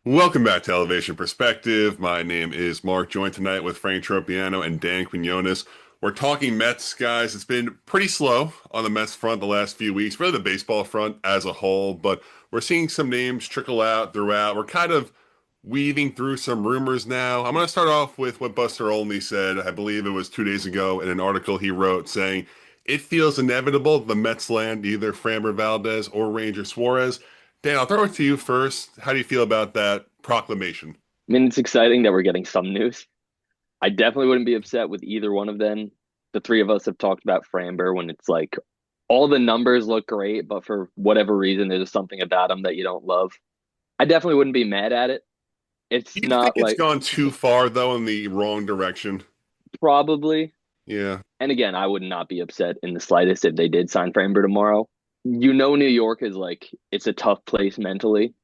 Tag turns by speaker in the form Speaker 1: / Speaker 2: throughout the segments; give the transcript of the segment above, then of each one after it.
Speaker 1: Welcome back to Elevation Perspective. My name is Mark, joined tonight with Frank Tropiano and Dan Quinones. We're talking Mets, guys. It's been pretty slow on the Mets front the last few weeks, really the baseball front as a whole, but we're seeing some names trickle out throughout. We're kind of weaving through some rumors now. I'm going to start off with what Buster Olney said, I believe it was 2 days ago, in an article he wrote saying, it feels inevitable the Mets land either Framber Valdez or Ranger Suarez. Dan, I'll throw it to you first. How do you feel about that proclamation?
Speaker 2: I mean, it's exciting that we're getting some news. I definitely wouldn't be upset with either one of them. The three of us have talked about Framber when it's like all the numbers look great, but for whatever reason, there's something about him that you don't love. I definitely wouldn't be mad at it. It's
Speaker 1: Do you think
Speaker 2: not
Speaker 1: it's
Speaker 2: like
Speaker 1: gone too far, though, in the wrong direction?
Speaker 2: probably.
Speaker 1: Yeah.
Speaker 2: And again, I would not be upset in the slightest if they did sign Framber tomorrow. New York is like, it's a tough place mentally.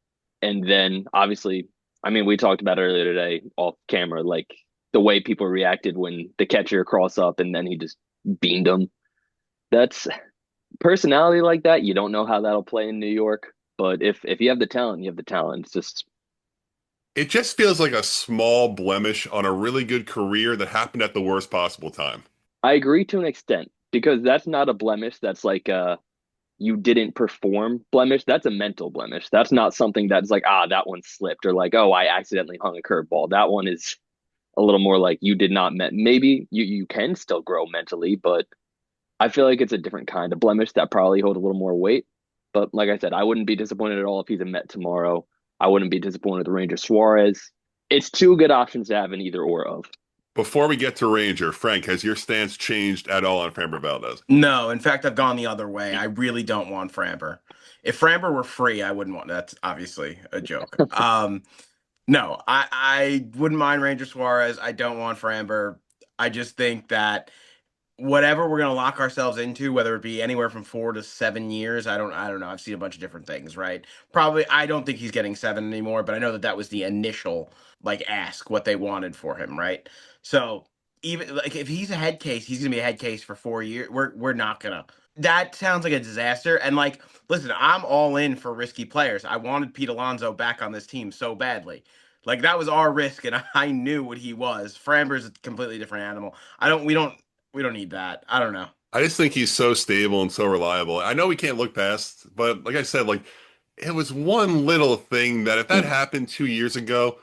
Speaker 2: And then obviously, I mean, we talked about it earlier today off camera, like the way people reacted when the catcher crossed up and then he just beamed him. That's personality like that. You don't know how that'll play in New York, but if you have the talent, you have the talent. It's just
Speaker 1: It just feels like a small blemish on a really good career that happened at the worst possible time.
Speaker 2: I agree to an extent because that's not a blemish. That's like you didn't perform blemish. That's a mental blemish. That's not something that's like that one slipped or like I accidentally hung a curveball. That one is a little more like you did not met. Maybe you can still grow mentally, but I feel like it's a different kind of blemish that probably hold a little more weight. But like I said, I wouldn't be disappointed at all if he's a Met tomorrow. I wouldn't be disappointed with the Ranger Suarez. It's two good options to have an either or of.
Speaker 1: Before we get to Ranger, Frank, has your stance changed at all on Framber Valdez?
Speaker 3: No, in fact, I've gone the other way. I really don't want Framber. If Framber were free, I wouldn't want. That's obviously a joke. No, I wouldn't mind Ranger Suarez. I don't want Framber. I just think that whatever we're gonna lock ourselves into, whether it be anywhere from 4 to 7 years, I don't know. I've seen a bunch of different things, right? Probably, I don't think he's getting 7 anymore, but I know that that was the initial like ask what they wanted for him, right? So even like if he's a head case, he's gonna be a head case for 4 years. We're not gonna. That sounds like a disaster. And like, listen, I'm all in for risky players. I wanted Pete Alonso back on this team so badly. Like that was our risk, and I knew what he was. Framber's a completely different animal. I don't. We don't need that. I don't know.
Speaker 1: I just think he's so stable and so reliable. I know we can't look past, but like I said, like it was one little thing that if that happened 2 years ago,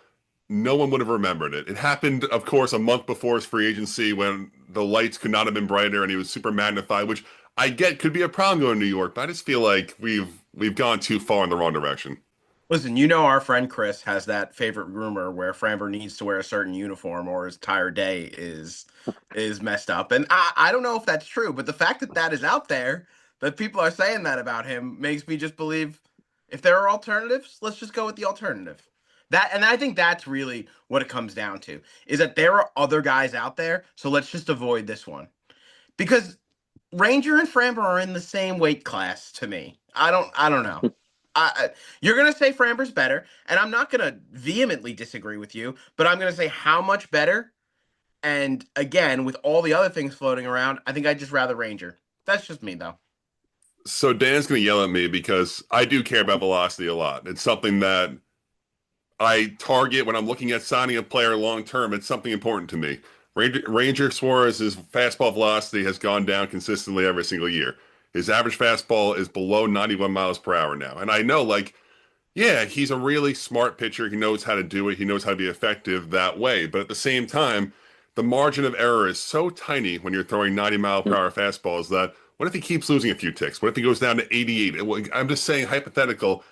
Speaker 1: no one would have remembered it. It happened, of course, a month before his free agency when the lights could not have been brighter and he was super magnified, which I get could be a problem going to New York, but I just feel like we've gone too far in the wrong direction.
Speaker 3: Listen, you know our friend Chris has that favorite rumor where Framber needs to wear a certain uniform or his entire day is messed up. And I don't know if that's true, but the fact that that is out there, that people are saying that about him, makes me just believe if there are alternatives, let's just go with the alternative. That and I think that's really what it comes down to is that there are other guys out there, so let's just avoid this one. Because Ranger and Framber are in the same weight class to me. I don't know. You're gonna say Framber's better, and I'm not gonna vehemently disagree with you, but I'm gonna say how much better. And again, with all the other things floating around, I think I'd just rather Ranger. That's just me, though.
Speaker 1: So Dan's going to yell at me because I do care about velocity a lot. It's something that I target when I'm looking at signing a player long term. It's something important to me. Ranger Suarez's fastball velocity has gone down consistently every single year. His average fastball is below 91 miles per hour now. And I know, like, yeah, he's a really smart pitcher. He knows how to do it. He knows how to be effective that way. But at the same time, the margin of error is so tiny when you're throwing 90 mile per hour fastballs that what if he keeps losing a few ticks? What if he goes down to 88? I'm just saying, hypothetical.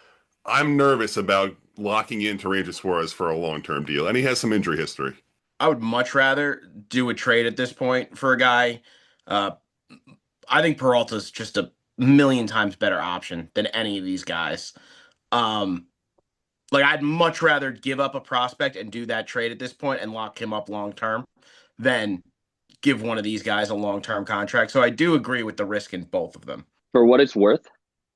Speaker 1: I'm nervous about locking into Ranger Suarez for a long-term deal, and he has some injury history.
Speaker 3: I would much rather do a trade at this point for a guy. Uh, I think Peralta's just a million times better option than any of these guys. Um, like I'd much rather give up a prospect and do that trade at this point and lock him up long term than give one of these guys a long term contract. So I do agree with the risk in both of them.
Speaker 2: For what it's worth,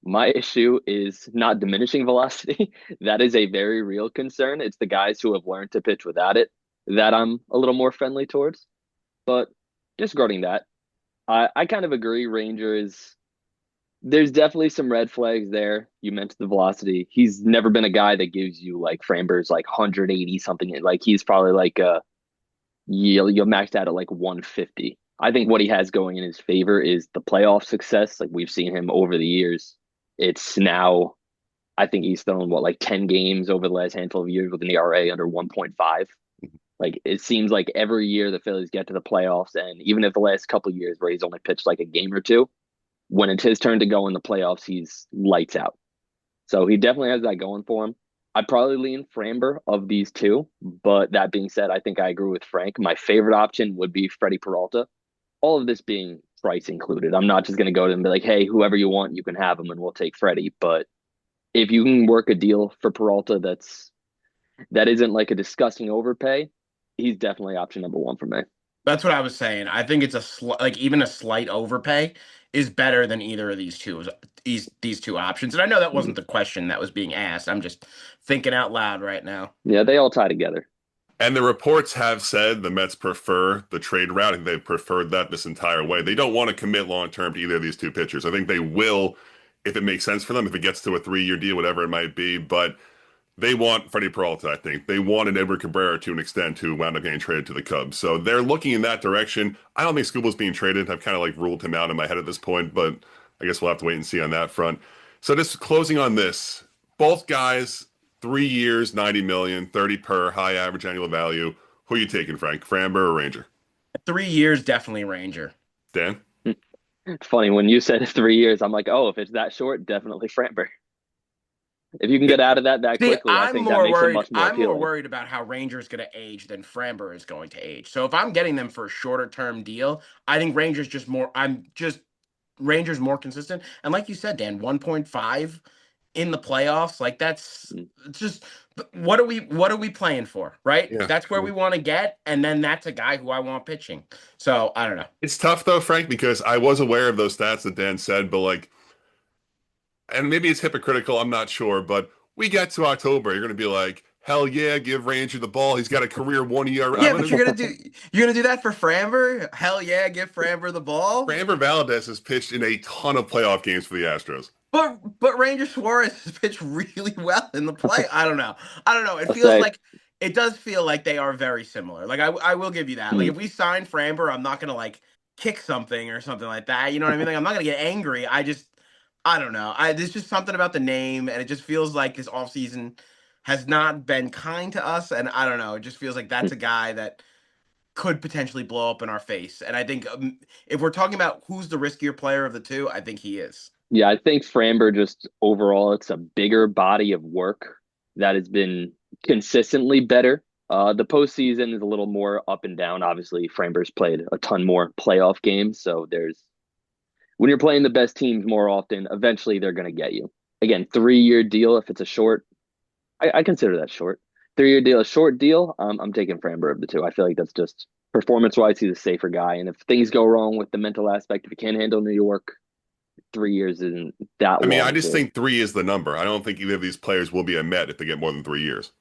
Speaker 2: my issue is not diminishing velocity. That is a very real concern. It's the guys who have learned to pitch without it that I'm a little more friendly towards. But disregarding that, I kind of agree. Ranger is There's definitely some red flags there. You mentioned the velocity. He's never been a guy that gives you like Framber's like 180 something. Like he's probably like you'll max out at like 150. I think what he has going in his favor is the playoff success. Like we've seen him over the years. It's now I think he's thrown what like 10 games over the last handful of years with an ERA under 1.5. Like it seems like every year the Phillies get to the playoffs, and even if the last couple of years where he's only pitched like a game or two, when it's his turn to go in the playoffs, he's lights out. So he definitely has that going for him. I'd probably lean Framber of these two, but that being said, I think I agree with Frank. My favorite option would be Freddie Peralta. All of this being price included. I'm not just going to go to him and be like, hey, whoever you want, you can have him and we'll take Freddie. But if you can work a deal for Peralta that isn't like a disgusting overpay, he's definitely option number one for me.
Speaker 3: That's what I was saying. I think it's like even a slight overpay is better than either of these two options. And I know that wasn't the question that was being asked. I'm just thinking out loud right now.
Speaker 2: Yeah, they all tie together.
Speaker 1: And the reports have said the Mets prefer the trade route. I think they've preferred that this entire way. They don't want to commit long term to either of these two pitchers. I think they will if it makes sense for them, if it gets to a 3-year deal, whatever it might be. But they want Freddie Peralta, I think. They wanted Edward Cabrera to an extent who wound up getting traded to the Cubs. So they're looking in that direction. I don't think Scooble's being traded. I've kind of like ruled him out in my head at this point, but I guess we'll have to wait and see on that front. So just closing on this, both guys, 3 years, 90 million, 30 per, high average annual value. Who are you taking, Frank? Framber or Ranger?
Speaker 3: 3 years, definitely Ranger.
Speaker 1: Dan?
Speaker 2: It's funny when you said 3 years, I'm like, oh, if it's that short, definitely Framber. If you can get out of that
Speaker 3: See,
Speaker 2: quickly, I think that makes it much more
Speaker 3: I'm more
Speaker 2: appealing.
Speaker 3: worried about how Ranger's going to age than Framber is going to age. So if I'm getting them for a shorter term deal, I think Ranger's more consistent. And like you said, Dan, 1.5 in the playoffs, like that's
Speaker 2: Mm.
Speaker 3: it's just what are we playing for, right?
Speaker 1: Yeah.
Speaker 3: That's where we want to get, and then that's a guy who I want pitching. So I don't know.
Speaker 1: It's tough though, Frank, because I was aware of those stats that Dan said, but like, and maybe it's hypocritical, I'm not sure, but we get to October, you're going to be like, hell yeah, give Ranger the ball. He's got a career 1 year.
Speaker 3: Yeah, but you're gonna do that for Framber? Hell yeah, give Framber the ball.
Speaker 1: Framber Valdez has pitched in a ton of playoff games for the Astros.
Speaker 3: But Ranger Suarez has pitched really well in the play. I don't know. I don't know.
Speaker 2: I'll say,
Speaker 3: It does feel like they are very similar. Like I will give you that. Like
Speaker 2: mm,
Speaker 3: if we sign Framber, I'm not gonna like kick something or something like that. You know what I mean? Like I'm not gonna get angry. I don't know. There's just something about the name, and it just feels like this offseason has not been kind to us. And I don't know. It just feels like that's
Speaker 2: mm.
Speaker 3: a guy that could potentially blow up in our face. And I think if we're talking about who's the riskier player of the two, I think he is.
Speaker 2: Yeah, I think Framber just overall, it's a bigger body of work that has been consistently better. The postseason is a little more up and down. Obviously, Framber's played a ton more playoff games, so there's when you're playing the best teams more often, eventually they're going to get you. Again, 3-year deal. If it's a short, I consider that short. 3-year deal, a short deal. I'm taking Framber of the two. I feel like that's just performance wise, he's a safer guy. And if things go wrong with the mental aspect, if you can't handle New York, 3 years isn't that
Speaker 1: I mean, I
Speaker 2: long
Speaker 1: just
Speaker 2: to.
Speaker 1: think three is the number. I don't think either of these players will be a Met if they get more than 3 years.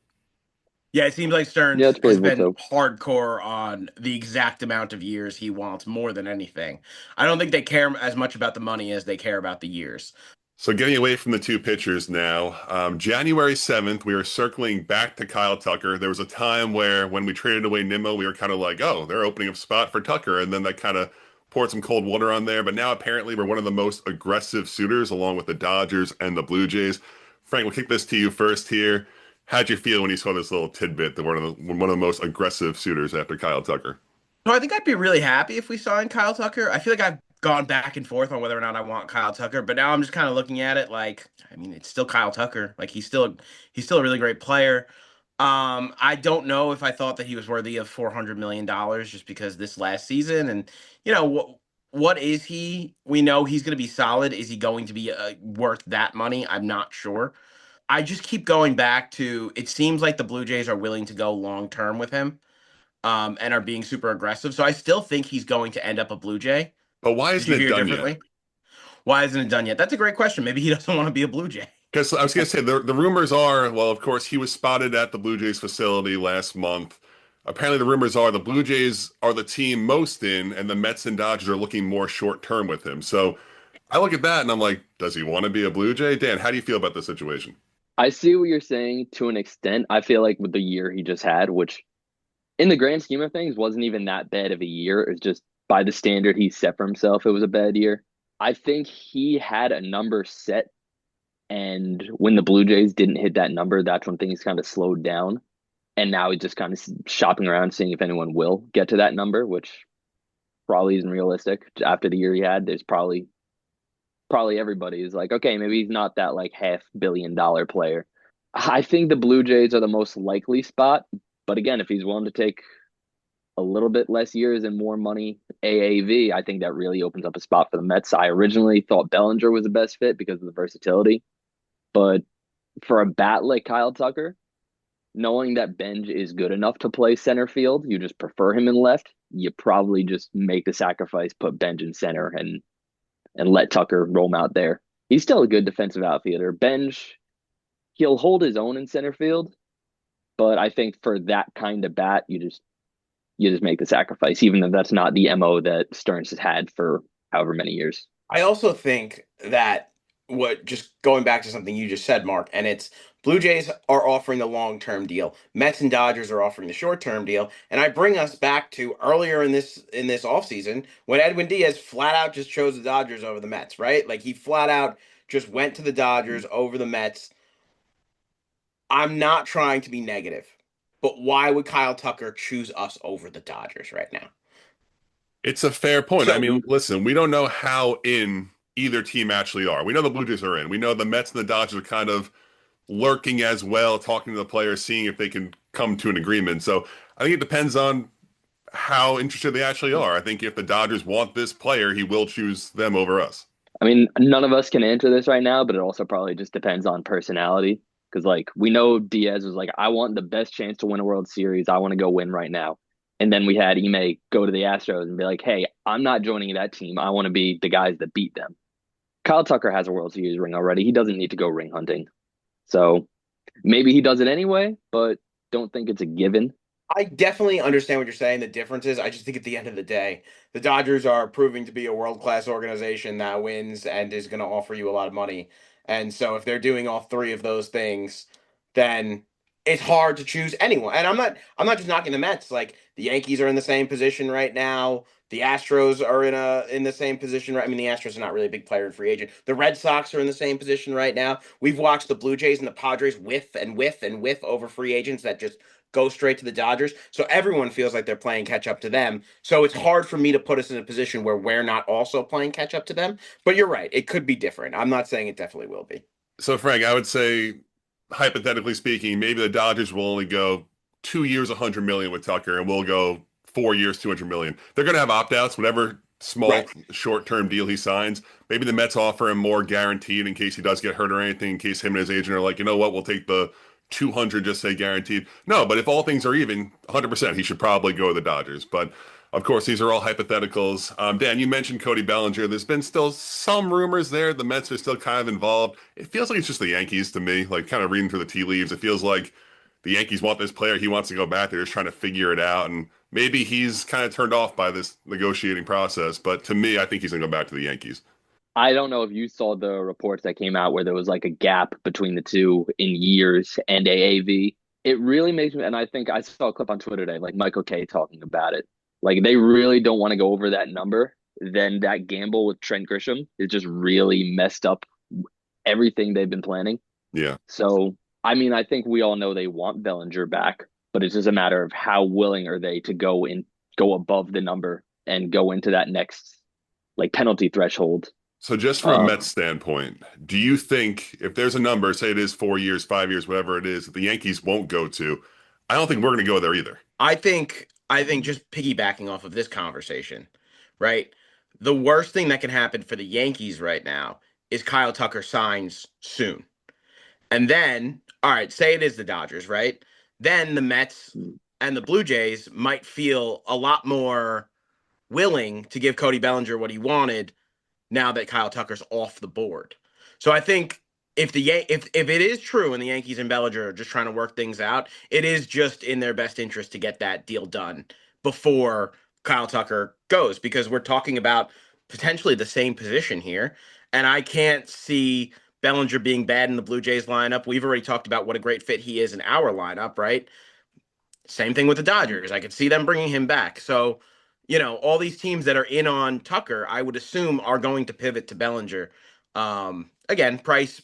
Speaker 3: Yeah, it seems like
Speaker 2: Yeah,
Speaker 3: Stearns
Speaker 2: it's
Speaker 3: has
Speaker 2: believable
Speaker 3: been
Speaker 2: too.
Speaker 3: hardcore on the exact amount of years he wants more than anything. I don't think they care as much about the money as they care about the years.
Speaker 1: So getting away from the two pitchers now, January 7th, we were circling back to Kyle Tucker. There was a time where when we traded away Nimmo, we were kind of like, oh, they're opening up spot for Tucker. And then that kind of poured some cold water on there. But now apparently we're one of the most aggressive suitors along with the Dodgers and the Blue Jays. Frank, we'll kick this to you first here. How'd you feel when you saw this little tidbit that one of the most aggressive suitors after Kyle Tucker?
Speaker 3: So I think I'd be really happy if we signed Kyle Tucker. I feel like I've gone back and forth on whether or not I want Kyle Tucker, but now I'm just kind of looking at it like, I mean, it's still Kyle Tucker. Like he's still a really great player. I don't know if I thought that he was worthy of $400 million just because this last season and what is he? We know he's going to be solid. Is he going to be worth that money? I'm not sure. I just keep going back to it seems like the Blue Jays are willing to go long term with him and are being super aggressive. So I still think he's going to end up a Blue Jay.
Speaker 1: But why
Speaker 3: Did
Speaker 1: isn't
Speaker 3: you
Speaker 1: it
Speaker 3: hear
Speaker 1: done yet?
Speaker 3: differently? Why isn't it done yet? That's a great question. Maybe he doesn't want to be a Blue Jay.
Speaker 1: Because I was going to say, the rumors are, well, of course, he was spotted at the Blue Jays facility last month. Apparently, the rumors are the Blue Jays are the team most in, and the Mets and Dodgers are looking more short term with him. So I look at that and I'm like, does he want to be a Blue Jay? Dan, how do you feel about the situation?
Speaker 2: I see what you're saying to an extent. I feel like with the year he just had, which in the grand scheme of things wasn't even that bad of a year. It's just by the standard he set for himself, it was a bad year. I think he had a number set, and when the Blue Jays didn't hit that number, that's when things kind of slowed down. And now he's just kind of shopping around, seeing if anyone will get to that number, which probably isn't realistic. After the year he had, there's probably everybody is like, okay, maybe he's not that like $500 million player. I think the Blue Jays are the most likely spot, but again, if he's willing to take a little bit less years and more money AAV, I think that really opens up a spot for the Mets. I originally thought Bellinger was the best fit because of the versatility, but for a bat like Kyle Tucker, knowing that Benj is good enough to play center field, you just prefer him in left. You probably just make the sacrifice, put Benj in center, and let Tucker roam out there. He's still a good defensive outfielder. Benj, he'll hold his own in center field, but I think for that kind of bat, you just make the sacrifice, even if that's not the MO that Stearns has had for however many years.
Speaker 3: I also think that what just going back to something you just said, Mark, and it's Blue Jays are offering the long-term deal. Mets and Dodgers are offering the short-term deal. And I bring us back to earlier in this offseason when Edwin Diaz flat out just chose the Dodgers over the Mets, right? Like he flat out just went to the Dodgers over the Mets. I'm not trying to be negative, but why would Kyle Tucker choose us over the Dodgers right now?
Speaker 1: It's a fair point. I
Speaker 3: So
Speaker 1: mean, listen, we don't know how in either team actually are. We know the Blue Jays are in. We know the Mets and the Dodgers are kind of lurking as well, talking to the players, seeing if they can come to an agreement. So I think it depends on how interested they actually are. I think if the Dodgers want this player, he will choose them over us.
Speaker 2: I mean, none of us can answer this right now, but it also probably just depends on personality. Because, like, we know Diaz was like, I want the best chance to win a World Series. I want to go win right now. And then we had Ime go to the Astros and be like, hey, I'm not joining that team. I want to be the guys that beat them. Kyle Tucker has a World Series ring already. He doesn't need to go ring hunting. So maybe he does it anyway, but don't think it's a given.
Speaker 3: I definitely understand what you're saying. The difference is, I just think at the end of the day, the Dodgers are proving to be a world-class organization that wins and is going to offer you a lot of money. And so if they're doing all three of those things, then it's hard to choose anyone. And I'm not just knocking the Mets. Like the Yankees are in the same position right now. The Astros are in the same position, right? I mean, the Astros are not really a big player in free agent. The Red Sox are in the same position right now. We've watched the Blue Jays and the Padres whiff and whiff and whiff over free agents that just go straight to the Dodgers. So everyone feels like they're playing catch up to them. So it's hard for me to put us in a position where we're not also playing catch up to them. But you're right. It could be different. I'm not saying it definitely will be.
Speaker 1: So, Frank, I would say, hypothetically speaking, maybe the Dodgers will only go 2 years, 100 million with Tucker, and we'll go 4 years, 200 million. They're going to have opt-outs, whatever small
Speaker 3: Right.
Speaker 1: short-term deal he signs. Maybe the Mets offer him more guaranteed in case he does get hurt or anything, in case him and his agent are like, you know what, we'll take the 200, just say guaranteed. No, but if all things are even, 100%, he should probably go to the Dodgers. But of course, these are all hypotheticals. Dan, you mentioned Cody Bellinger. There's been still some rumors there. The Mets are still kind of involved. It feels like it's just the Yankees to me, like kind of reading through the tea leaves. It feels like the Yankees want this player. He wants to go back. They're just trying to figure it out. And maybe he's kind of turned off by this negotiating process. But to me, I think he's going to go back to the Yankees.
Speaker 2: I don't know if you saw the reports that came out where there was like a gap between the two in years and AAV. It really makes me, and I think I saw a clip on Twitter today, like Michael K talking about it. Like they really don't want to go over that number. Then that gamble with Trent Grisham is just really messed up everything they've been planning.
Speaker 1: Yeah.
Speaker 2: So, I mean, I think we all know they want Bellinger back, but it's just a matter of how willing are they to go above the number and go into that next like penalty threshold.
Speaker 1: So just from a
Speaker 2: Um,
Speaker 1: Mets standpoint, do you think if there's a number, say it is 4 years, 5 years, whatever it is, that the Yankees won't go to, I don't think we're going to go there either.
Speaker 3: I think just piggybacking off of this conversation, right? The worst thing that can happen for the Yankees right now is Kyle Tucker signs soon. And then, all right, say it is the Dodgers, right? Then the Mets and the Blue Jays might feel a lot more willing to give Cody Bellinger what he wanted now that Kyle Tucker's off the board. So I think if it is true and the Yankees and Bellinger are just trying to work things out, it is just in their best interest to get that deal done before Kyle Tucker goes because we're talking about potentially the same position here. And I can't see Bellinger being bad in the Blue Jays lineup. We've already talked about what a great fit he is in our lineup, right? Same thing with the Dodgers. I could see them bringing him back. So, all these teams that are in on Tucker, I would assume are going to pivot to Bellinger. Again, price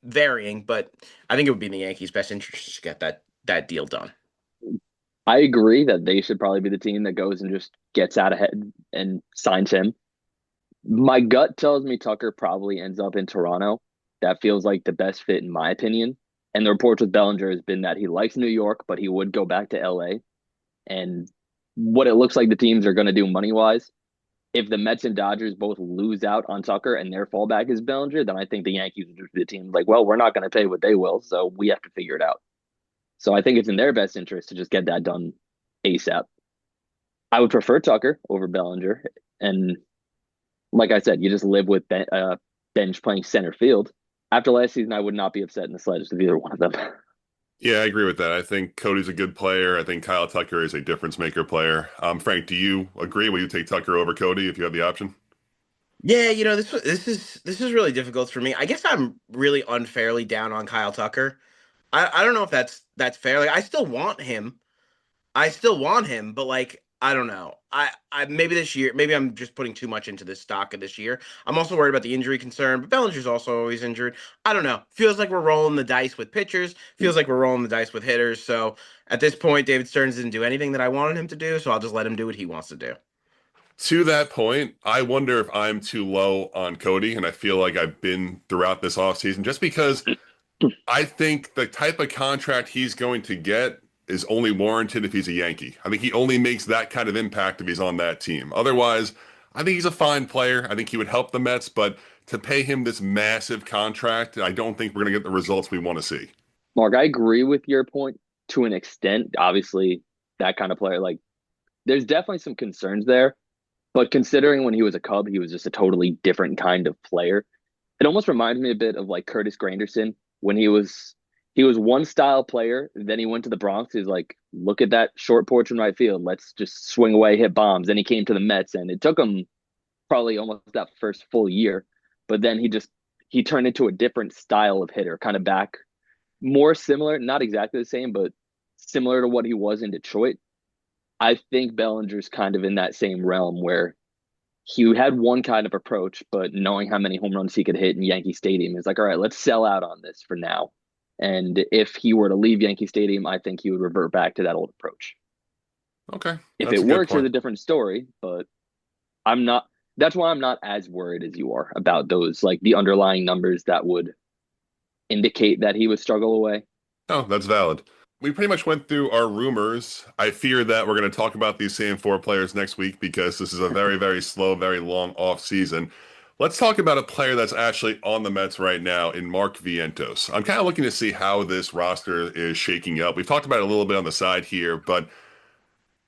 Speaker 3: varying, but I think it would be in the Yankees' best interest to get that deal done.
Speaker 2: I agree that they should probably be the team that goes and just gets out ahead and signs him. My gut tells me Tucker probably ends up in Toronto. That feels like the best fit in my opinion. And the reports with Bellinger has been that he likes New York, but he would go back to LA. And what it looks like the teams are going to do money wise, if the Mets and Dodgers both lose out on Tucker and their fallback is Bellinger, then I think the Yankees would just be the team like, well, we're not going to pay what they will, so we have to figure it out. So I think it's in their best interest to just get that done ASAP. I would prefer Tucker over Bellinger. And like I said, you just live with Bench playing center field. After last season, I would not be upset in the slightest with either one of them.
Speaker 1: Yeah, I agree with that. I think Cody's a good player. I think Kyle Tucker is a difference maker player. Frank, do you agree? Will you take Tucker over Cody if you have the option?
Speaker 3: Yeah, this is really difficult for me. I guess I'm really unfairly down on Kyle Tucker. I don't know if that's fair. Like I still want him, but like I don't know. I maybe this year, maybe I'm just putting too much into this stock of this year. I'm also worried about the injury concern, but Bellinger's also always injured. I don't know. Feels like we're rolling the dice with pitchers. Feels like we're rolling the dice with hitters. So at this point, David Stearns didn't do anything that I wanted him to do, so I'll just let him do what he wants to do.
Speaker 1: To that point, I wonder if I'm too low on Cody, and I feel like I've been throughout this offseason just because I think the type of contract he's going to get is only warranted if he's a Yankee. I think he only makes that kind of impact if he's on that team. Otherwise, I think he's a fine player. I think he would help the Mets, but to pay him this massive contract, I don't think we're going to get the results we want to see.
Speaker 2: Mark, I agree with your point to an extent. Obviously, that kind of player, like, there's definitely some concerns there. But considering when he was a Cub, he was just a totally different kind of player. It almost reminds me a bit of like Curtis Granderson when he was one style player. Then he went to the Bronx. He's like, look at that short porch in right field. Let's just swing away, hit bombs. Then he came to the Mets, and it took him probably almost that first full year. But then he turned into a different style of hitter, kind of back more similar, not exactly the same, but similar to what he was in Detroit. I think Bellinger's kind of in that same realm where he had one kind of approach, but knowing how many home runs he could hit in Yankee Stadium, is like, all right, let's sell out on this for now. And if he were to leave Yankee Stadium, I think he would revert back to that old approach.
Speaker 1: Okay,
Speaker 2: If
Speaker 1: that's
Speaker 2: it
Speaker 1: a good
Speaker 2: works, it's
Speaker 1: point.
Speaker 2: a different story, but I'm not. That's why I'm not as worried as you are about those, like the underlying numbers that would indicate that he would struggle away.
Speaker 1: Oh, that's valid. We pretty much went through our rumors. I fear that we're going to talk about these same four players next week because this is a very, very slow, very long off season. Let's talk about a player that's actually on the Mets right now in Mark Vientos. I'm kind of looking to see how this roster is shaking up. We've talked about it a little bit on the side here, but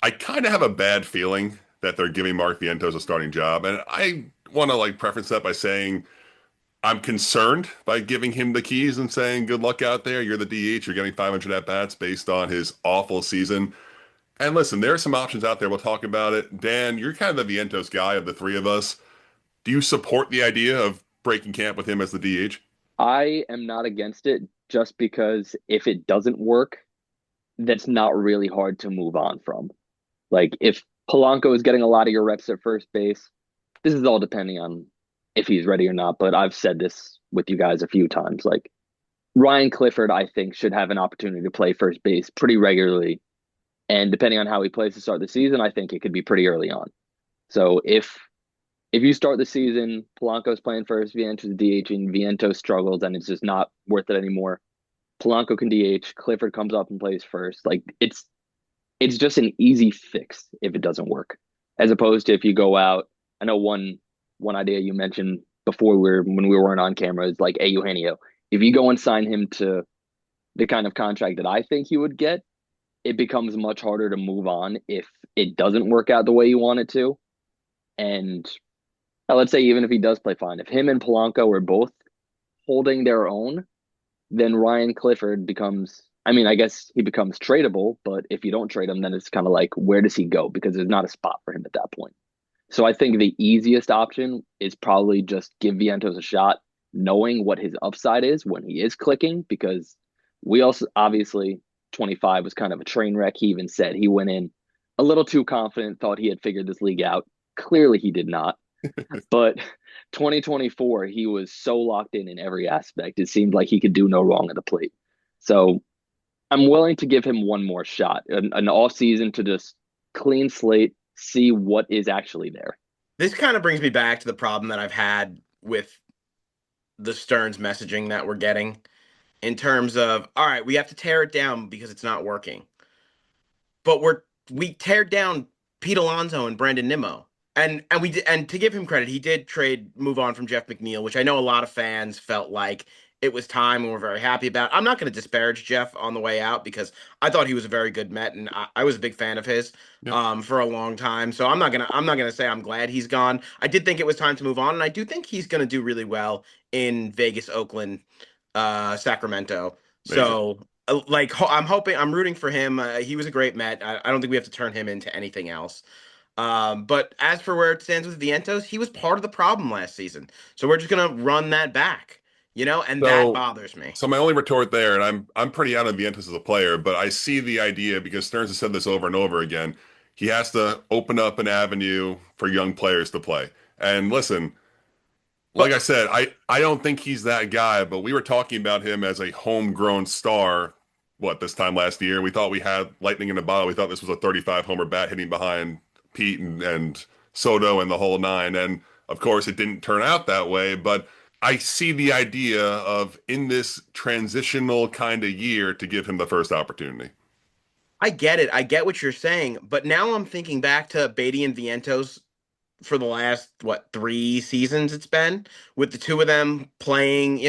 Speaker 1: I kind of have a bad feeling that they're giving Mark Vientos a starting job. And I want to like preference that by saying I'm concerned by giving him the keys and saying, good luck out there. You're the DH. You're getting 500 at bats based on his awful season. And listen, there are some options out there. We'll talk about it. Dan, you're kind of the Vientos guy of the three of us. Do you support the idea of breaking camp with him as the DH?
Speaker 2: I am not against it just because if it doesn't work, that's not really hard to move on from. Like if Polanco is getting a lot of your reps at first base, this is all depending on if he's ready or not. But I've said this with you guys a few times. Like Ryan Clifford, I think, should have an opportunity to play first base pretty regularly. And depending on how he plays to start the season, I think it could be pretty early on. So if you start the season, Polanco's playing first, Vientos DH, and Vientos struggles, and it's just not worth it anymore. Polanco can DH, Clifford comes up and plays first. Like it's just an easy fix if it doesn't work. As opposed to if you go out, I know one idea you mentioned before when we weren't on camera is like, hey, Eugenio, if you go and sign him to the kind of contract that I think he would get, it becomes much harder to move on if it doesn't work out the way you want it to. And let's say even if he does play fine, if him and Polanco are both holding their own, then Ryan Clifford becomes, I mean, I guess he becomes tradable, but if you don't trade him, then it's kind of like, where does he go? Because there's not a spot for him at that point. So I think the easiest option is probably just give Vientos a shot, knowing what his upside is when he is clicking, because we also obviously 25 was kind of a train wreck. He even said he went in a little too confident, thought he had figured this league out. Clearly he did not. But 2024, he was so locked in every aspect. It seemed like he could do no wrong at the plate. So I'm willing to give him one more shot, an off season to just clean slate, see what is actually there.
Speaker 3: This kind of brings me back to the problem that I've had with the Stearns messaging that we're getting in terms of, all right, we have to tear it down because it's not working. But we teared down Pete Alonso and Brandon Nimmo. And we did, and to give him credit, he did move on from Jeff McNeil, which I know a lot of fans felt like it was time and we're very happy about. I'm not going to disparage Jeff on the way out because I thought he was a very good Met and I was a big fan of his
Speaker 1: Yep.
Speaker 3: for a long time. So I'm not gonna say I'm glad he's gone. I did think it was time to move on, and I do think he's gonna do really well in Vegas, Oakland, Sacramento.
Speaker 1: Amazing.
Speaker 3: So I'm rooting for him. He was a great Met. I don't think we have to turn him into anything else. But as for where it stands with Vientos, he was part of the problem last season. So we're just gonna run that back, and that
Speaker 1: So,
Speaker 3: bothers me.
Speaker 1: so my only retort there, and I'm pretty out of Vientos as a player, but I see the idea because Stearns has said this over and over again. He has to open up an avenue for young players to play. And listen, like
Speaker 3: But
Speaker 1: I said, I don't think he's that guy, but we were talking about him as a homegrown star, this time last year. We thought we had lightning in a bottle. We thought this was a 35 homer bat hitting behind Pete and Soto and the whole nine. And of course, it didn't turn out that way, but I see the idea of in this transitional kind of year to give him the first opportunity.
Speaker 3: I get it. I get what you're saying. But now I'm thinking back to Beatty and Vientos for the last three seasons it's been with the two of them playing,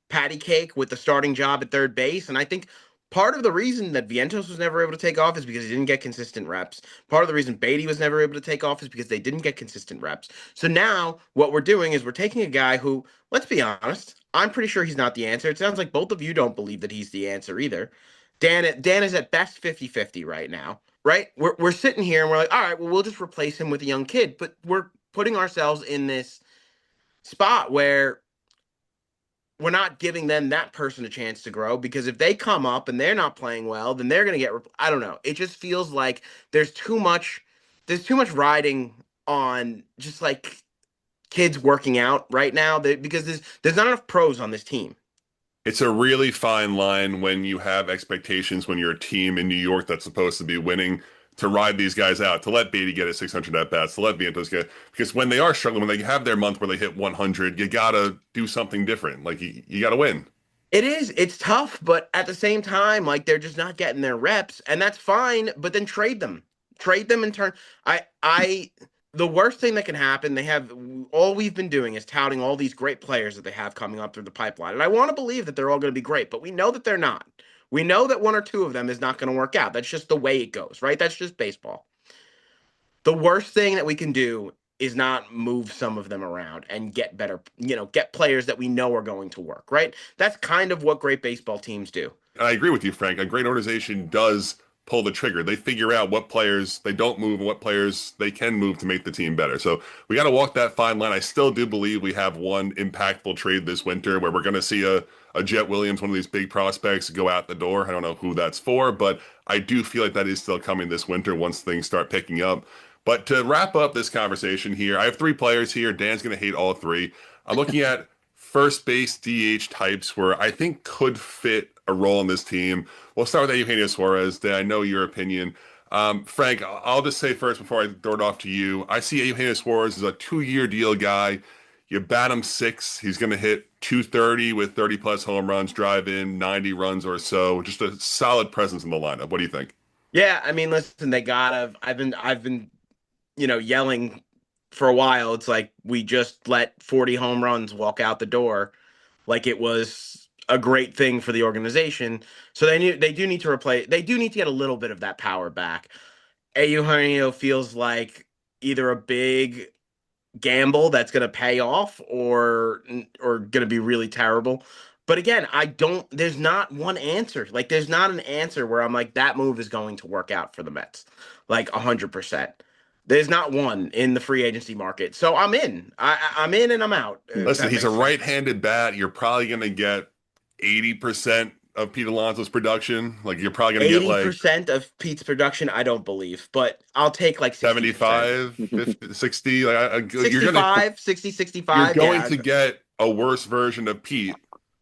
Speaker 3: patty cake with the starting job at third base. And I think part of the reason that Vientos was never able to take off is because he didn't get consistent reps. Part of the reason Beatty was never able to take off is because they didn't get consistent reps. So now what we're doing is we're taking a guy who, let's be honest, I'm pretty sure he's not the answer. It sounds like both of you don't believe that he's the answer either. Dan is at best 50-50 right now, right? We're sitting here and we're like, all right, well, we'll just replace him with a young kid. But we're putting ourselves in this spot where we're not giving them that person a chance to grow because if they come up and they're not playing well, then they're going to I don't know. It just feels like there's too much riding on just like kids working out right now because there's not enough pros on this team.
Speaker 1: It's a really fine line when you have expectations when you're a team in New York that's supposed to be winning to ride these guys out, to let Beatty get his 600 at bats, to let Vientos get because when they are struggling, when they have their month where they hit 100, you gotta do something different. Like you gotta win.
Speaker 3: It's tough, but at the same time, like they're just not getting their reps, and that's fine, but then trade them and turn. The worst thing that can happen, all we've been doing is touting all these great players that they have coming up through the pipeline. And I want to believe that they're all going to be great, but we know that they're not. We know that one or two of them is not going to work out. That's just the way it goes, right? That's just baseball. The worst thing that we can do is not move some of them around and get better, get players that we know are going to work, right? That's kind of what great baseball teams do.
Speaker 1: And I agree with you, Frank. A great organization does pull the trigger. They figure out what players they don't move and what players they can move to make the team better. So we got to walk that fine line. I still do believe we have one impactful trade this winter where we're going to see a Jet Williams, one of these big prospects, go out the door. I don't know who that's for, but I do feel like that is still coming this winter once things start picking up. But to wrap up this conversation here, I have three players here. Dan's going to hate all three. I'm looking at first base DH types where I think could fit a role in this team. We'll start with Eugenio Suarez. Dan, I know your opinion. Frank, I'll just say first before I throw it off to you. I see Eugenio Suarez as a 2-year deal guy. You bat him six, he's going to hit 230 with 30 plus home runs, drive in 90 runs or so. Just a solid presence in the lineup. What do you think?
Speaker 3: Yeah, I mean, listen, they gotta. I've been, yelling for a while. It's like we just let 40 home runs walk out the door, like it was a great thing for the organization. So they do need to replace. They do need to get a little bit of that power back. Eugenio feels like either a big gamble that's going to pay off or going to be really terrible. But again, I don't there's not one answer. Like there's not an answer where I'm like that move is going to work out for the Mets. Like 100%. There's not one in the free agency market. So I'm in. I'm in and I'm out. If
Speaker 1: Listen,
Speaker 3: that
Speaker 1: he's a
Speaker 3: makes sense.
Speaker 1: right-handed bat. You're probably going to get 80% of Pete Alonso's production. Like you're probably going to get like
Speaker 3: 80% of Pete's production, I don't believe, but I'll take like 60%.
Speaker 1: 75, 50, 60. Like
Speaker 3: Sixty-five, 60,
Speaker 1: you're
Speaker 3: 65.
Speaker 1: going
Speaker 3: Yeah.
Speaker 1: to get a worse version of Pete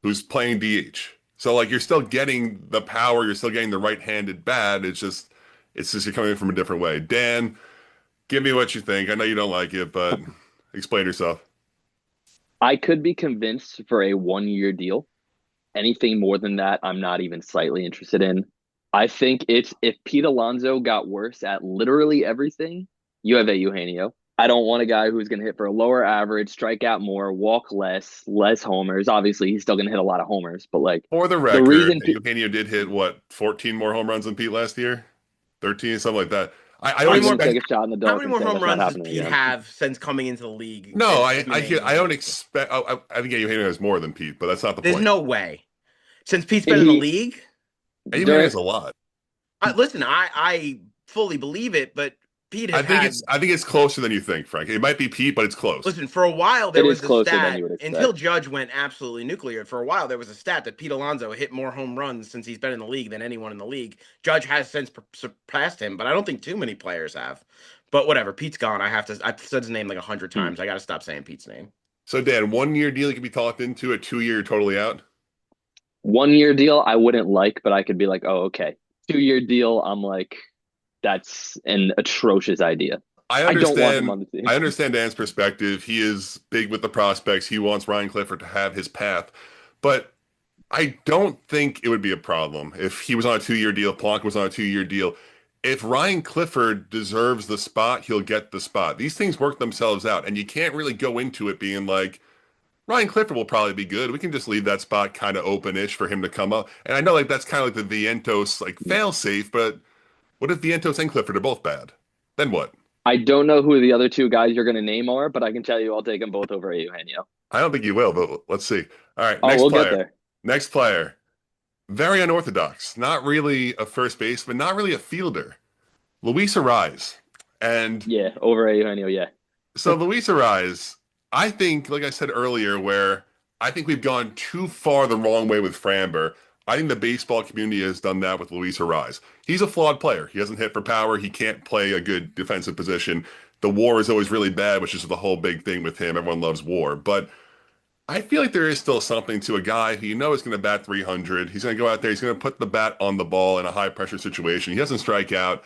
Speaker 1: who's playing DH. So like you're still getting the power, you're still getting the right-handed bat. It's just you're coming in from a different way. Dan, give me what you think. I know you don't like it, but explain yourself.
Speaker 2: I could be convinced for a 1 year deal. Anything more than that, I'm not even slightly interested in. I think it's if Pete Alonso got worse at literally everything, you have a Eugenio. I don't want a guy who's going to hit for a lower average, strike out more, walk less, less homers. Obviously, he's still going to hit a lot of homers, but like
Speaker 1: For the
Speaker 2: the
Speaker 1: record,
Speaker 2: reason
Speaker 1: Eugenio did hit what 14 more home runs than Pete last year, 13, something like that. I don't
Speaker 3: How
Speaker 2: I'm
Speaker 3: many
Speaker 2: going
Speaker 3: more
Speaker 2: to take
Speaker 1: expect.
Speaker 2: a shot in the
Speaker 3: how
Speaker 2: dark
Speaker 3: many
Speaker 2: and
Speaker 3: more
Speaker 2: say
Speaker 3: home
Speaker 2: that's not
Speaker 3: runs does
Speaker 2: happening
Speaker 3: Pete
Speaker 2: again.
Speaker 3: have since coming into the league?
Speaker 1: No,
Speaker 3: As many
Speaker 1: I don't
Speaker 3: innings?
Speaker 1: expect. I think Eugenio has more than Pete, but that's not the
Speaker 3: There's
Speaker 1: point.
Speaker 3: no way. Since Pete's been in the
Speaker 2: He
Speaker 3: league,
Speaker 1: Eugenio
Speaker 2: during
Speaker 1: has a lot.
Speaker 3: listen, I fully believe it, but Pete has had.
Speaker 1: I think it's closer than you think, Frank. It might be Pete, but it's close.
Speaker 3: Listen, for a while
Speaker 2: it
Speaker 3: there
Speaker 2: is
Speaker 3: was a
Speaker 2: closer than you
Speaker 3: stat
Speaker 2: would
Speaker 3: until
Speaker 2: expect.
Speaker 3: Judge went absolutely nuclear. For a while there was a stat that Pete Alonso hit more home runs since he's been in the league than anyone in the league. Judge has since surpassed him, but I don't think too many players have. But whatever, Pete's gone. I've said his name like 100 times. I got to stop saying Pete's name.
Speaker 1: So Dan, 1 year deal you can be talked into, a 2 year you're totally out.
Speaker 2: 1 year deal, I wouldn't like, but I could be like, oh, okay. 2 year deal, I'm like, that's an atrocious idea.
Speaker 1: I
Speaker 2: I don't want him
Speaker 1: understand.
Speaker 2: on the team.
Speaker 1: I understand Dan's perspective. He is big with the prospects. He wants Ryan Clifford to have his path, but I don't think it would be a problem if he was on a 2 year deal. Polanco was on a 2 year deal. If Ryan Clifford deserves the spot, he'll get the spot. These things work themselves out, and you can't really go into it being like Ryan Clifford will probably be good. We can just leave that spot kind of open-ish for him to come up. And I know like that's kind of like the Vientos like fail safe, but what if Vientos and Clifford are both bad? Then what?
Speaker 2: I don't know who the other two guys you're going to name are, but I can tell you I'll take them both over Eugenio.
Speaker 1: I don't think you will, but let's see. All right,
Speaker 2: Oh,
Speaker 1: next
Speaker 2: we'll get
Speaker 1: player.
Speaker 2: there.
Speaker 1: Next player. Very unorthodox. Not really a first baseman, not really a fielder. Luis Suarez. And
Speaker 2: Yeah, over Eugenio, yeah.
Speaker 1: so Luis Suarez, I think, like I said earlier, where I think we've gone too far the wrong way with Framber. I think the baseball community has done that with Luis Suarez. He's a flawed player. He doesn't hit for power. He can't play a good defensive position. The WAR is always really bad, which is the whole big thing with him. Everyone loves WAR. But I feel like there is still something to a guy who you know is going to bat 300. He's going to go out there. He's going to put the bat on the ball in a high pressure situation. He doesn't strike out.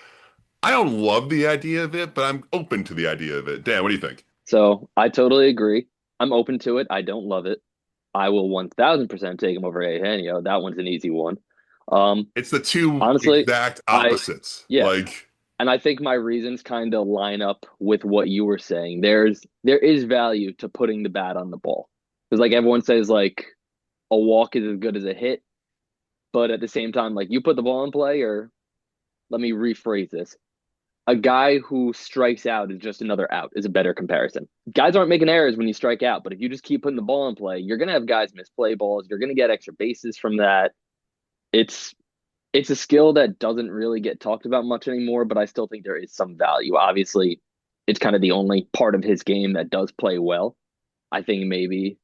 Speaker 1: I don't love the idea of it, but I'm open to the idea of it. Dan, what do you think?
Speaker 2: So I totally agree. I'm open to it. I don't love it. I will 1000% take him over Eugenio. That one's an easy one.
Speaker 1: It's the two
Speaker 2: Honestly,
Speaker 1: exact
Speaker 2: I
Speaker 1: opposites.
Speaker 2: yeah,
Speaker 1: Like,
Speaker 2: and I think my reasons kind of line up with what you were saying. There is value to putting the bat on the ball. Because like everyone says like a walk is as good as a hit, but at the same time like you put the ball in play or let me rephrase this. A guy who strikes out is just another out is a better comparison. Guys aren't making errors when you strike out, but if you just keep putting the ball in play, you're going to have guys miss play balls. You're going to get extra bases from that. It's it's a skill that doesn't really get talked about much anymore, but I still think there is some value. Obviously, it's kind of the only part of his game that does play well. I think maybe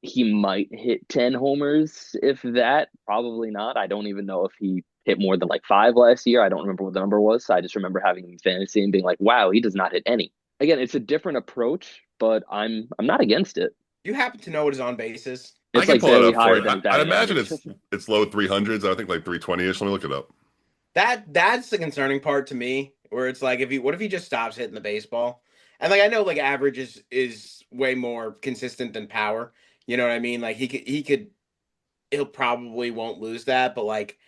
Speaker 2: he might hit 10 homers, if that. Probably not. I don't even know if he hit more than like five last year. I don't remember what the number was. I just remember having him in fantasy and being like, wow, he does not hit any. Again, it's a different approach, but I'm not against it.
Speaker 3: Do you happen to know what his on base is?
Speaker 1: I
Speaker 2: It's
Speaker 1: can
Speaker 2: like
Speaker 1: pull it
Speaker 2: barely
Speaker 1: up for
Speaker 2: higher
Speaker 1: you.
Speaker 2: than
Speaker 1: I'd
Speaker 2: batting
Speaker 1: imagine
Speaker 2: average.
Speaker 1: it's low 300s. I think like 320-ish. Let me look it up.
Speaker 3: That's the concerning part to me, where it's like what if he just stops hitting the baseball? And like I know like average is way more consistent than power. You know what I mean? Like he'll probably won't lose that, but like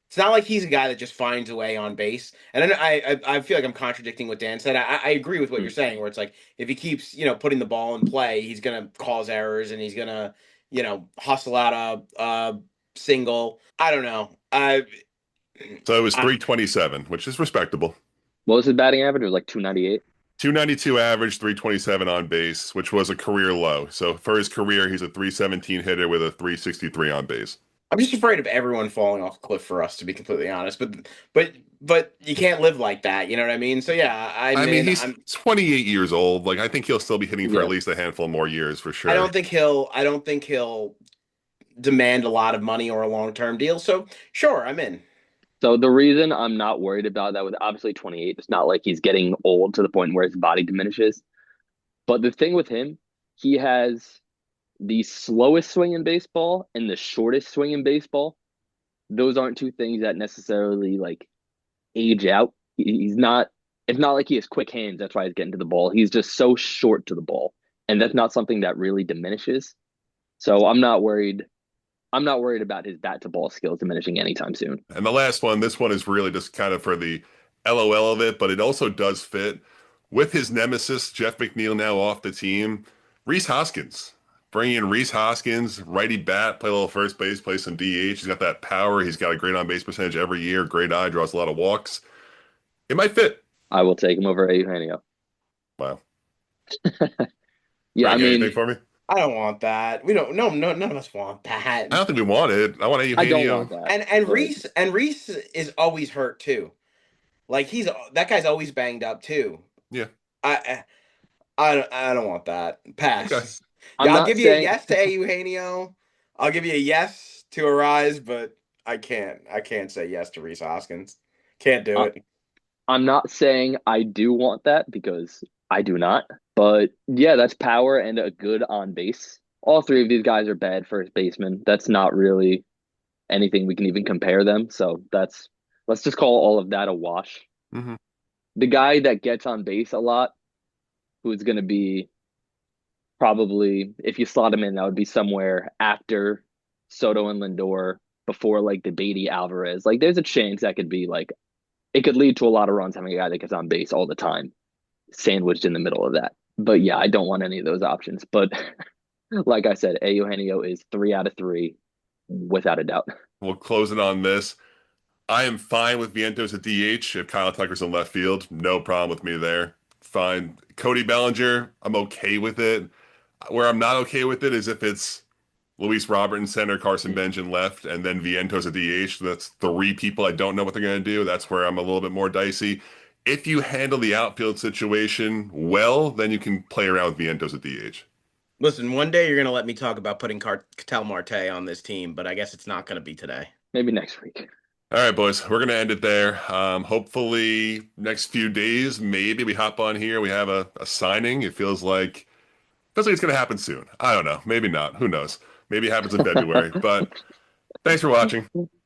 Speaker 3: it's not like he's a guy that just finds a way on base. And then I feel like I'm contradicting what Dan said. I agree with what you're saying, where it's like if he keeps putting the ball in play, he's gonna cause errors and he's gonna hustle out a single. I don't know.
Speaker 1: So it was
Speaker 3: I
Speaker 1: 327, which is respectable.
Speaker 2: What was his batting average? It was like 298.
Speaker 1: 292 average, 327 on base, which was a career low. So for his career, he's a 317 hitter with a 363 on base.
Speaker 3: I'm just afraid of everyone falling off a cliff for us, to be completely honest. But you can't live like that. You know what I mean? So yeah, I'm
Speaker 1: I mean,
Speaker 3: in.
Speaker 1: he's 28 years old. Like, I think he'll still be hitting for at
Speaker 2: Yeah.
Speaker 1: least a handful more years for
Speaker 3: I
Speaker 1: sure.
Speaker 3: don't think he'll. I don't think he'll demand a lot of money or a long term deal. So sure, I'm in.
Speaker 2: So the reason I'm not worried about that with obviously 28, it's not like he's getting old to the point where his body diminishes. But the thing with him, he has the slowest swing in baseball and the shortest swing in baseball. Those aren't two things that necessarily like age out. He's not. It's not like he has quick hands. That's why he's getting to the ball. He's just so short to the ball, and that's not something that really diminishes. So I'm not worried. I'm not worried about his bat to ball skills diminishing anytime soon.
Speaker 1: And the last one, this one is really just kind of for the LOL of it, but it also does fit with his nemesis, Jeff McNeil, now off the team. Rhys Hoskins. Bringing in Rhys Hoskins, righty bat, play a little first base, play some DH. He's got that power. He's got a great on base percentage every year, great eye, draws a lot of walks. It might fit.
Speaker 2: I will take him over Eugenio.
Speaker 1: Wow.
Speaker 2: Yeah, I
Speaker 1: Frank, anything
Speaker 2: mean,
Speaker 1: for me?
Speaker 3: I don't want that. We don't. No, no, none of us want
Speaker 1: I
Speaker 3: that.
Speaker 1: don't think we want it. I want
Speaker 2: I don't
Speaker 1: Eugenio.
Speaker 2: want that,
Speaker 3: And
Speaker 2: but
Speaker 3: Reese is always hurt too. Like that guy's always banged up too.
Speaker 1: Yeah.
Speaker 3: I I don't want that.
Speaker 1: Okay.
Speaker 3: Pass.
Speaker 2: I'm
Speaker 3: Yeah, I'll
Speaker 2: not
Speaker 3: give you a
Speaker 2: saying
Speaker 3: yes to Eugenio. I'll give you a yes to Arise, but I can't say yes to Reese Hoskins. Can't do
Speaker 2: I-
Speaker 3: it.
Speaker 2: I'm not saying I do want that because I do not. But yeah, that's power and a good on base. All three of these guys are bad first basemen. That's not really anything we can even compare them. So that's let's just call all of that a wash.
Speaker 1: Hmm.
Speaker 2: The guy that gets on base a lot, who's going to be probably if you slot him in, that would be somewhere after Soto and Lindor, before like the Beatty Alvarez. Like there's a chance that could be like it could lead to a lot of runs having a guy that gets on base all the time, sandwiched in the middle of that. But yeah, I don't want any of those options. But like I said, A Eugenio is 3 out of 3, without a doubt.
Speaker 1: We'll close it on this. I am fine with Vientos at DH if Kyle Tucker's in left field. No problem with me there. Fine. Cody Bellinger, I'm okay with it. Where I'm not okay with it is if it's Luis Robert in center, Carson Bench in left, and then Vientos at DH. That's three people I don't know what they're going to do. That's where I'm a little bit more dicey. If you handle the outfield situation well, then you can play around with Vientos at DH.
Speaker 3: Listen, one day you're gonna let me talk about putting Catal Marte on this team, but I guess it's not gonna be today.
Speaker 2: Maybe next week.
Speaker 1: All right, boys, we're gonna end it there. Hopefully, next few days, maybe we hop on here. We have a signing. It feels like it's gonna happen soon. I don't know. Maybe not. Who knows? Maybe it happens in February. But thanks for watching.